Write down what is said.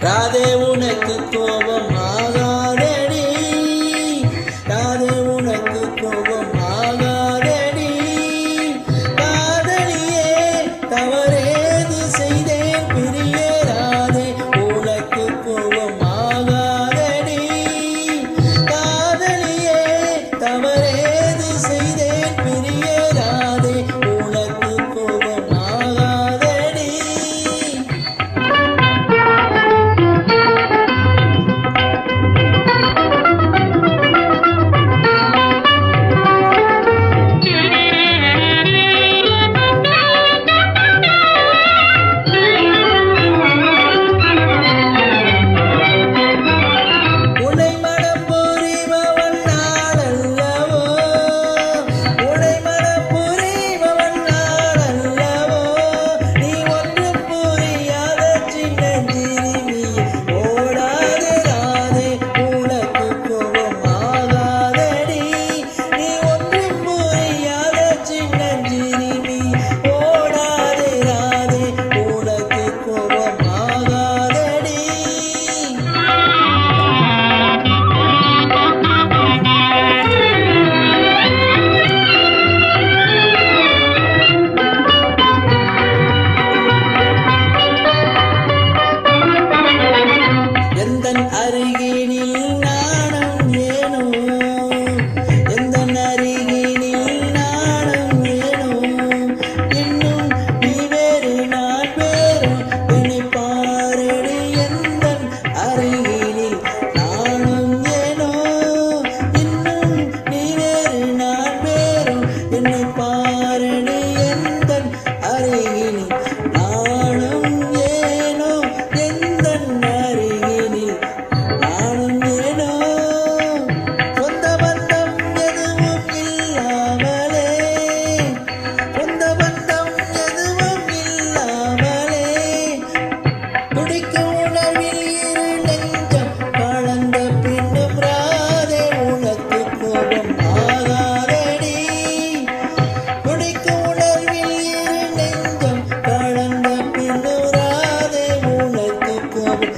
ராதே உனக்கு கோபம் ஆகாதடி, ராதே உனக்கு கோபம் ஆகாதடி. காதலியே தவறேது செய்தேன் பிரியே, ராதே உனக்கு கோபம் ஆகாதடி. காதலியே தவறேது செய்தேன் பிரியே, ராதே உனக்கு கோபம் ஆகாதடி. அருகினில் நாணம் ஏனோ, எந்தன் அருகினில் நாணம் ஏனோ. இன்னும் நீ வேறு நான் வேறு என்னை பாரடி, எந்தன் அருகினில் நாணம் ஏனோ. இன்னும் நீ வேறு நான் வேறு என்னை பாரடி, எந்தன் அருகினில் நாணம் ஏனோ. எந்தன் அருகினில் நானும் ஏனோ. சொந்த பந்தம் எதுவும் இல்லாமலே, சொந்த பந்தம் எதுவும் இல்லாமலே, துடிக்கும் உணர்வில் இரு நெஞ்சம் கலந்த பின்னும் ராதே உனக்கு கோபம் ஆகாதடி. துடிக்கும் உணர்வில் இரு நெஞ்சம் கலந்த பின்னும் ராதே உனக்கு கோபம்